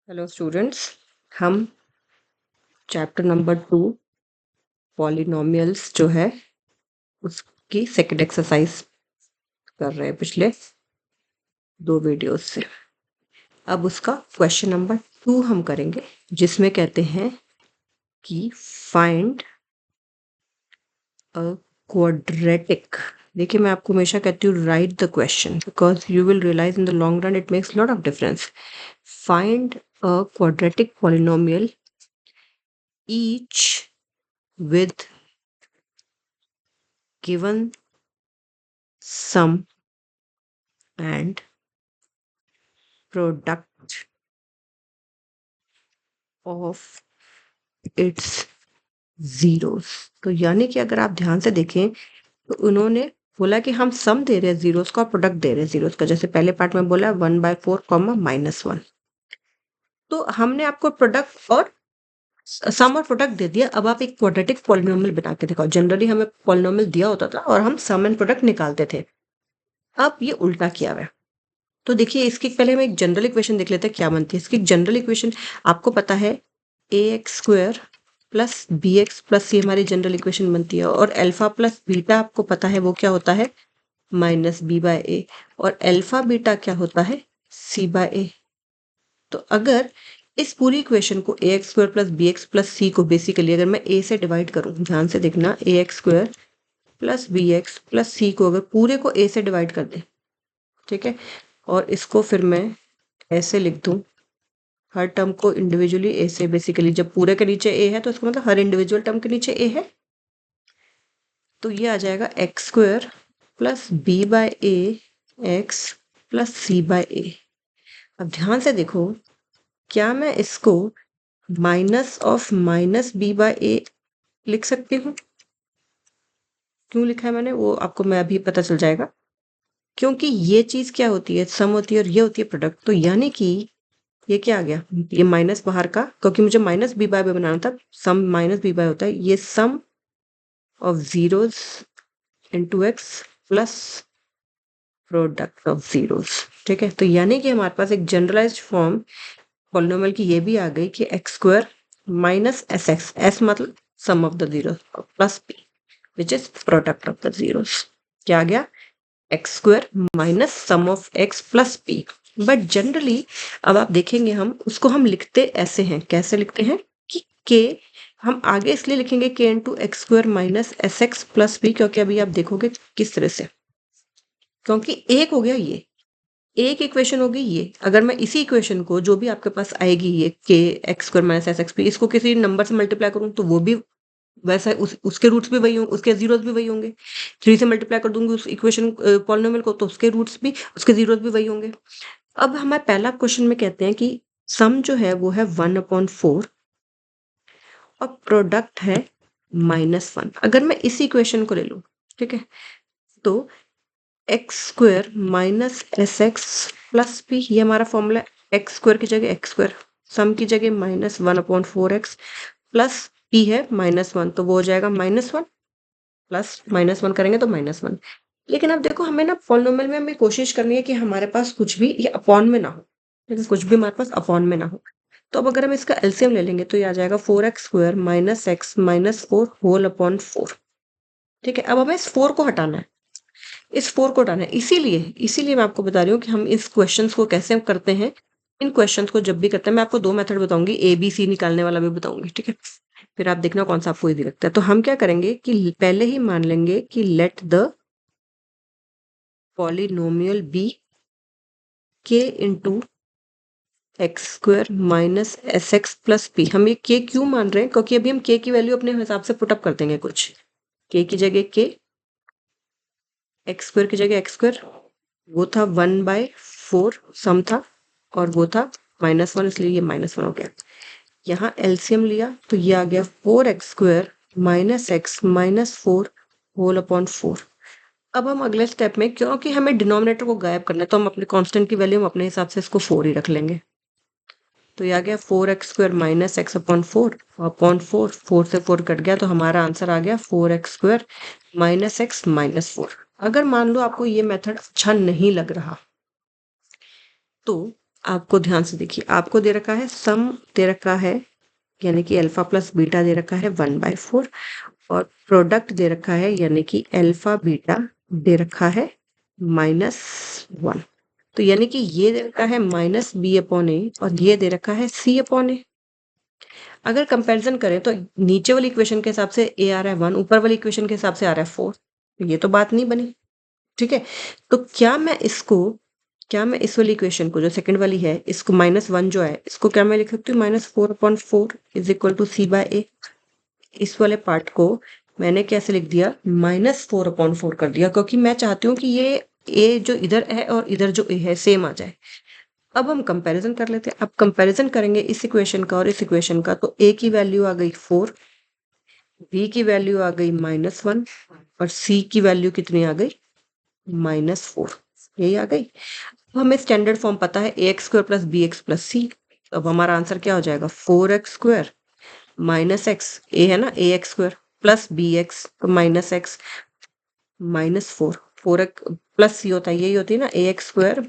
Hello students, हम chapter number 2 polynomials जो है उसकी सेकंड एक्सरसाइज कर रहे हैं पिछले 2 वीडियोस से। अब उसका क्वेश्चन नंबर 2 हम करेंगे, जिसमें कहते हैं कि फाइंड अ क्वाड्रेटिक। देखिए, मैं आपको हमेशा कहती हूँ right the question because you will realise in the long run it makes lot of difference. Find a quadratic polynomial each with given sum and product of its zeros। तो यानी कि अगर आप ध्यान से देखें तो उन्होंने बोला कि हम सम दे रहे हैं जीरोस का और प्रोडक्ट दे रहे हैं जीरोस का। जैसे पहले पार्ट में बोला 1/4 कॉमा -1, तो हमने आपको प्रोडक्ट और सम और प्रोडक्ट दे दिया। अब आप एक क्वाड्रेटिक पॉलिनोमियल बना के दिखाओ। जनरली हमें पॉलिनोमियल दिया होता था और हम सम एंड प्रोडक्ट निकालते थे। अब ये उल्टा किया हुआ है। तो देखिए, इसकी पहले हम एक जनरल इक्वेशन देख लेते हैं क्या बनती है। इसकी जनरल इक्वेशन आपको पता है ax² प्लस bx प्लस सी हमारी जनरल इक्वेशन बनती है, और अल्फा प्लस बीटा आपको पता है वो क्या होता है -b/a, और अल्फा बीटा क्या होता है c/a। तो अगर इस पूरी इक्वेशन को ax² plus bx plus c को बेसिकली अगर मैं a से डिवाइड करूं, ध्यान से देखना, ax² plus bx plus c को अगर पूरे को a से डिवाइड कर दे, ठीक है, और इसको फिर मैं ऐसे लिख दूं, हर टर्म को इंडिविजुअली ए से, बेसिकली जब पूरे के नीचे ए है तो इसका मतलब हर इंडिविजुअल टर्म के नीचे ए है। तो ये आ जाएगा x² plus b/a x plus c/a। अब ध्यान से देखो, क्या मैं इसको माइनस ऑफ माइनस b/a लिख सकती हूँ? क्यों लिखा है मैंने वो आपको मैं अभी पता चल जाएगा। क्योंकि ये चीज क्या होती है, सम होती है और ये होती है प्रोडक्ट। तो यानी कि ये क्या आ गया, ये माइनस बाहर का, क्योंकि मुझे माइनस b/a बनाना था। सम माइनस b/a होता है, ये sum of zeros into x plus product of zeros. ठीक है, तो यानी कि हमारे पास एक जनरलाइज्ड फॉर्म पॉलिनोमियल की ये भी आ गई कि x² माइनस sx, s मतलब sum of the zeros, plus p which is product of the zeros. क्या आ गया, x² minus sum of x plus p। But generally अब आप देखेंगे हम उसको लिखते ऐसे हैं। कैसे लिखते हैं कि k हम आगे इसलिए लिखेंगे k into x² minus sx plus p, क्योंकि अभी आप देखोगे किस तरह से, क्योंकि एक हो गया ये, एक इक्वेशन होगी ये। अगर मैं इसी इक्वेशन को जो भी आपके पास आएगी ये k x² minus sx p, इसको किसी नंबर से मल्टीप्लाई करूं तो वो भी वैसा उसके रूट्स भी वही होंगे, उसके जीरोस भी वही होंगे। 3 से मल्टीप्लाई कर दूंगी उस इक्वेशन पॉलिनोमियल को तो उसके रूट्स भी, उसके जीरोस भी वही होंगे। अब हमारे पहला क्वेश्चन में कहते हैं कि सम जो है वो है 1/4 और प्रोडक्ट है -1। अगर मैं इसी इक्वेशन को ले लूं, ठीक है, तो x² minus sx plus p, ये हमारा फॉर्मूला। x² की जगह x², सम की जगह -1/4x प्लस p है -1, तो वो हो जाएगा -1 प्लस -1 करेंगे तो -1। लेकिन अब देखो, हमें ना पॉलिनोमियल में हमें कोशिश करनी है कि हमारे पास कुछ भी ये अपॉन में ना हो, लेकिन कुछ भी हमारे पास अपॉन में ना हो। तो अब अगर हम इसका एलसीएम ले लेंगे तो ये आ जाएगा 4x² minus x minus 4 whole upon 4। ठीक है, अब हमें इस 4 को हटाना है, इस 4 को हटाना है। इसीलिए इसीलिए मैं आपको बता रही हूँ कि हम इस क्वेश्चंस को कैसे करते हैं। इन क्वेश्चंस को जब भी करते हैं, मैं आपको 2 मेथड बताऊंगी, ए बी सी निकालने वाला भी बताऊंगी, ठीक है, फिर आप देखना कौन सा आपको इजी लगता है। तो हम क्या करेंगे कि पहले ही मान लेंगे कि let the polynomial be k into x² minus sx plus p। हम ये k क्यों मान रहे हैं, क्योंकि अभी हम k की वैल्यू अपने हिसाब से पुटअप कर देंगे। कुछ k की जगह k, x² की जगह x², वो था 1/4 सम था, और वो था -1, इसलिए ये -1 हो गया। यहाँ एलसीएम लिया तो ये आ गया 4x² minus x minus 4 whole upon 4। अब हम अगले स्टेप में, क्योंकि हमें डिनोमिनेटर को गायब करना है, तो हम अपने कांस्टेंट की वैल्यू हम अपने हिसाब से इसको 4 ही रख लेंगे। तो ये आ गया 4x² minus x upon 4 upon 4, 4 से 4 कट गया, तो हमारा आंसर आ गया 4x² माइनस x माइनस 4। अगर मान लो आपको ये मेथड अच्छा नहीं लग रहा, तो आपको ध्यान से देखिए, आपको दे रखा है सम दे रखा है यानी कि अल्फा प्लस बीटा दे रखा है 1/4 और प्रोडक्ट दे रखा है यानी कि अल्फा बीटा दे रखा है -1। तो यानी कि ये दे रखा है -b/a और ये दे रखा है c/a। अगर कंपैरिजन करें तो नीचे वाली इक्वेशन के हिसाब से a आ रहा है 1, ऊपर वाली इक्वेशन के हिसाब से आ रहा है 4। तो ये तो बात नहीं बनी, ठीक है? तो क्या मैं इस वाली इक्वेशन को जो सेकंड वाली है, इसको -1 जो है, इसको क्या मैं लिख सकती हूँ -4/4 इज इक्वल टू c/a। इस वाले पार्ट को मैंने कैसे लिख दिया, -4/4 कर दिया, क्योंकि मैं चाहती हूँ कि ये a जो इधर है और इधर जो a है सेम आ जाए। अब हम कंपैरिजन कर लेते हैं। अब कंपैरिजन करेंगे इस इक्वेशन का और इस इक्वेशन का, तो a की वैल्यू आ गई 4, b की वैल्यू आ गई -1 और c की वैल्यू कितनी आ गई, -4। यही आ गई। अब हमें स्टैंडर्ड फॉर्म पता है ax² plus bx plus c। अब हमारा आंसर क्या हो जाएगा, 4x² माइनस एक्स, ए है ना ax² प्लस bx तो -x -4, 4x प्लस c होता है, यही होती है ना ax²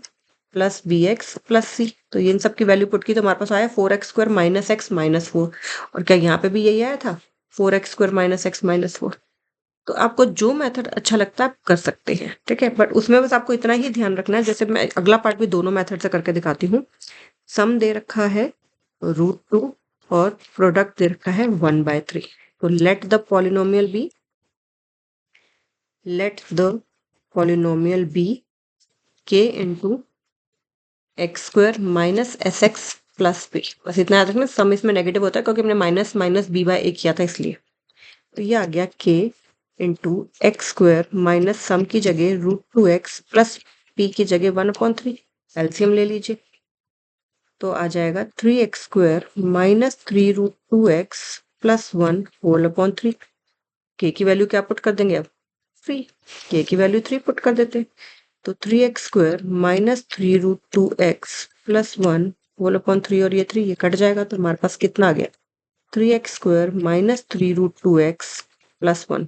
plus bx plus c। तो ये इन सब की वैल्यू पुट की तो हमारे पास आया 4x² माइनस एक्स माइनस 4। और क्या यहाँ पे भी यही आया था, 4x² माइनस एक्स माइनस 4। तो आपको जो मेथड अच्छा लगता है आप कर सकते हैं, ठीक है? बट उसमें बस आपको इतना ही ध्यान रखना है, जैसे मैं अगला पार्ट भी दोनों मेथड से करके दिखाती हूँ। सम दे रखा है √2 और प्रोडक्ट दे रखा है 1/3। तो let the polynomial be k into x² minus sx plus b। बस इतना याद रखना, सम इसमें नेगेटिव होता है क्योंकि हमने माइनस माइनस b/a किया था इसलिए। तो ये आ गया k इंटू x² माइनस सम की जगह √2x प्लस p की जगह 1/3। एलसीएम ले लीजिए तो आ जाएगा 3x² minus 3√2x plus 1 होल/3। k की वैल्यू क्या पुट कर देंगे अब, 3। k की वैल्यू 3 पुट कर देते हैं तो 3x² माइनस 3√2x प्लस 1 होल/3 और ये 3 ये कट जाएगा तो हमारे पास कितना आ गया, 3x² minus 3√2x plus 1।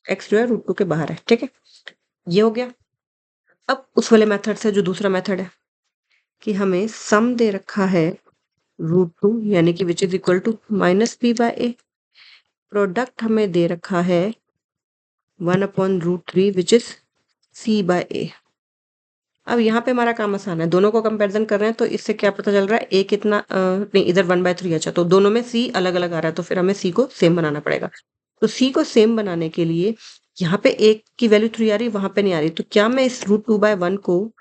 x जो है √2 के बाहर है, ठीक है? ये हो गया। अब उस वाले मेथड से जो दूसरा मेथड है कि हमें सम दे रखा है √2 यानी कि which is equal to -b/a। Product हमें दे रखा है 1/√3 विच इज c/a। अब यहाँ पे हमारा काम आसान है, दोनों को कंपैरिजन कर रहे हैं तो इससे क्या पता चल रहा है a कितना नहीं इधर 1/3। अच्छा तो दोनों में c अलग अलग आ रहा है तो फिर हमें c को सेम बनाना पड़ेगा। तो c को सेम बनाने के लिए यहाँ पे a की वैल्यू 3 आ रही, वहां पे नहीं आ रही। तो क्या मैं इस √2/1 को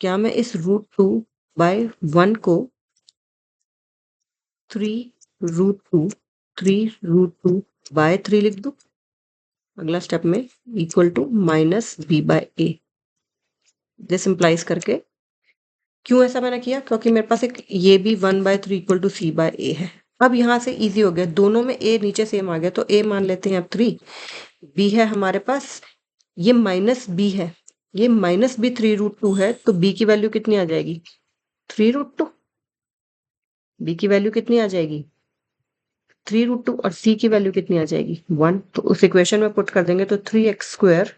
क्या मैं इस √2/1 को 3√2/3 लिख दूं अगला स्टेप में equal to -b/a। This implies करके क्यों ऐसा मैंने किया, क्योंकि मेरे पास एक ये भी 1/3 इक्वल टू c/a है। अब यहाँ से इजी हो गया, दोनों में a नीचे सेम आ गया तो a मान लेते हैं अब 3। b है हमारे पास, ये -b है, ये -b 3√2 है तो b की वैल्यू कितनी आ जाएगी, 3√2। b की वैल्यू कितनी आ जाएगी, 3√2 और c की वैल्यू कितनी आ जाएगी, 1। तो उस इक्वेशन में पुट कर देंगे तो 3x²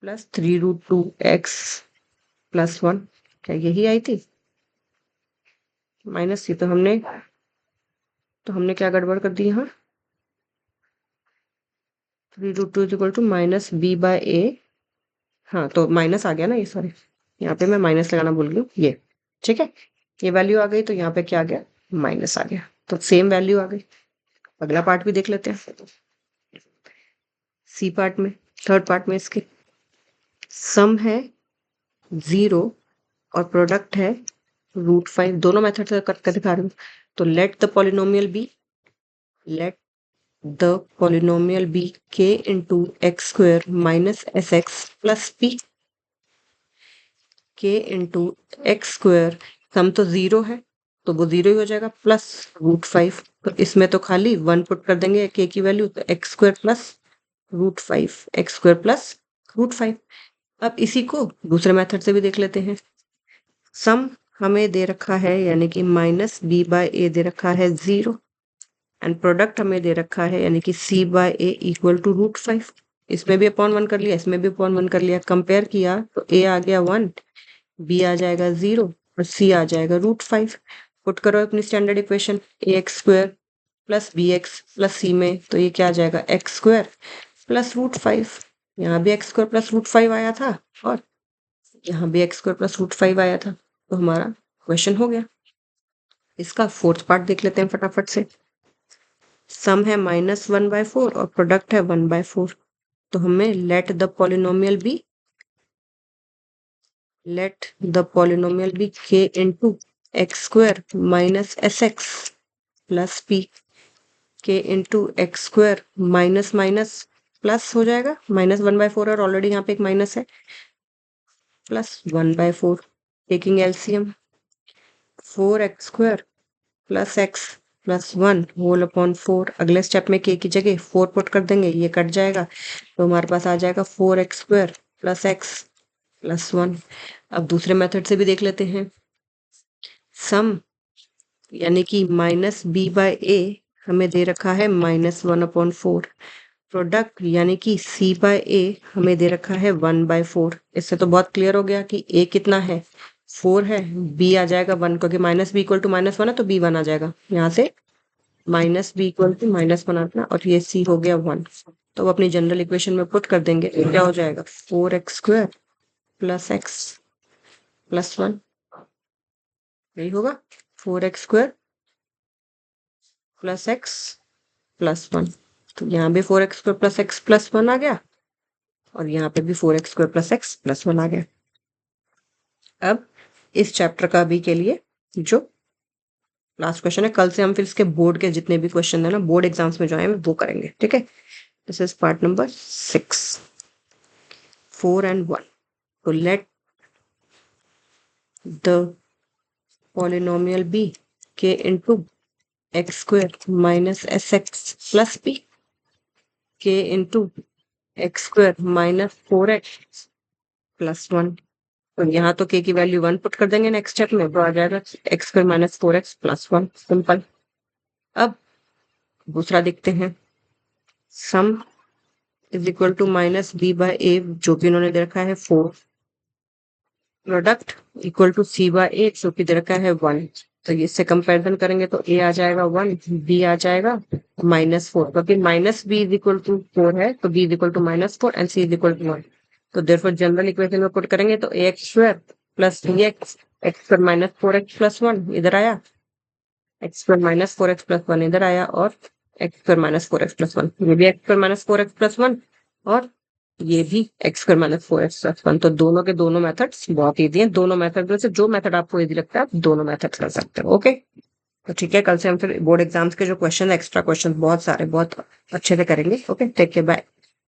प्लस 3√2x प्लस 1। क्या यही आई थी, माइनस सी तो हमने क्या गड़बड़ कर दी यहाँ, 3√2 इज इक्वल टू -b/a। हाँ तो माइनस आ गया ना, ये सॉरी यहाँ पे मैं माइनस लगाना भूल गई हूँ, ये ठीक है। ये वैल्यू आ गई तो यहाँ पे क्या आ गया, माइनस आ गया, तो सेम वैल्यू आ गई। अगला पार्ट भी देख लेते हैं, सी पार्ट में, थर्ड पार्ट में इसके सम है 0 और प्रोडक्ट है √5। दोनों मेथड से करके दिखा रही हूँ। तो let the polynomial be k into x² minus sx plus p। k into x² sum तो 0 है तो वो 0 ही हो जाएगा प्लस √5। तो इसमें तो खाली 1 पुट कर देंगे k की वैल्यू, तो x² प्लस √5 x² प्लस √5। अब इसी को दूसरे मेथड से भी देख लेते हैं। सम हमें दे रखा है यानी कि -b/a दे रखा है 0 एंड प्रोडक्ट हमें दे रखा है यानी कि c/a इक्वल टू √5। इसमें भी अपॉन 1 कर लिया, इसमें भी अपॉन 1 कर लिया, कंपेयर किया तो a आ गया 1, b आ जाएगा 0 और c आ जाएगा √5। पुट करो अपनी standard equation, ax² plus bx plus c में, तो ये क्या आ जाएगा x² प्लस √5। यहाँ भी x² प्लस √5 आया था और यहाँ भी x² प्लस √5 आया था, तो हमारा क्वेश्चन हो गया। इसका फोर्थ पार्ट देख लेते हैं फटाफट से। सम है -1/4 और प्रोडक्ट है 1/4, तो हमें let the polynomial be k into x² minus sx plus p, k into x² minus minus plus हो जाएगा, -1/4 और ऑलरेडी यहाँ पे एक माइनस है, plus 1/4, taking LCM 4x² plus x plus 1 whole upon 4। अगले स्टेप में k की जगह 4 पुट कर देंगे, ये कट जाएगा, तो हमारे पास आ जाएगा 4x² प्लस x प्लस 1। अब दूसरे मेथड से भी देख लेते हैं। सम यानी कि -b/a हमें दे रखा है -1/4। प्रोडक्ट यानी कि c/a हमें दे रखा है 1/4। इससे तो बहुत क्लियर हो गया कि a कितना है, 4 है, b आ जाएगा 1, क्योंकि -b = -1 है तो b 1 आ जाएगा। यहाँ से -b = -1 आना और ये c हो गया 1। तो अब अपनी जनरल इक्वेशन में पुट कर देंगे तो क्या हो जाएगा 4x² प्लस x प्लस 1, यही होगा 4x² प्लस x प्लस 1। तो यहाँ भी 4x² प्लस x प्लस 1 आ गया और यहाँ पे भी 4x² प्लस x प्लस 1 आ गया। अब इस चैप्टर का अभी के लिए जो लास्ट क्वेश्चन है, कल से हम फिर इसके बोर्ड के जितने भी क्वेश्चन है ना, बोर्ड एग्जाम्स में जो आए वो करेंगे, ठीक है। This is part number 6, 4 and 1। तो let the polynomial b k into x² minus sx plus p k into x² minus 4x plus 1। तो यहाँ तो k की वैल्यू 1 पुट कर देंगे नेक्स्ट स्टेप में, तो आ जाएगा x² minus 4x plus 1, simple. अब दूसरा देखते हैं। सम इज इक्वल टू -b/a, जो कि उन्होंने दे रखा है 4। प्रोडक्ट इक्वल टू c/a, जो कि दे रखा है 1। तो इससे कंपैरिजन करेंगे तो a आ जाएगा 1, b आ जाएगा -4, क्योंकि -b = 4 है तो b = -4 एंड c = 1। तो देयरफॉर जनरल इक्वेशन में पुट करेंगे तो ax² plus bx x² minus 4x plus 1 इधर आया, x² minus 4x plus 1 इधर आया और x² minus 4x plus 1, ये भी x² minus 4x plus 1 और ये भी x² minus 4x plus 1। तो दोनों के दोनों मेथड्स बहुत इजी हैं। दोनों मेथड में से जो मेथड आपको इजी लगता है आप दोनों मेथड कर सकते हो। ओके, तो ठीक है, कल से हम फिर बोर्ड एग्जाम्स के जो क्वेश्चन एक्स्ट्रा क्वेश्चन बहुत सारे बहुत अच्छे से करेंगे। Okay, take care, bye.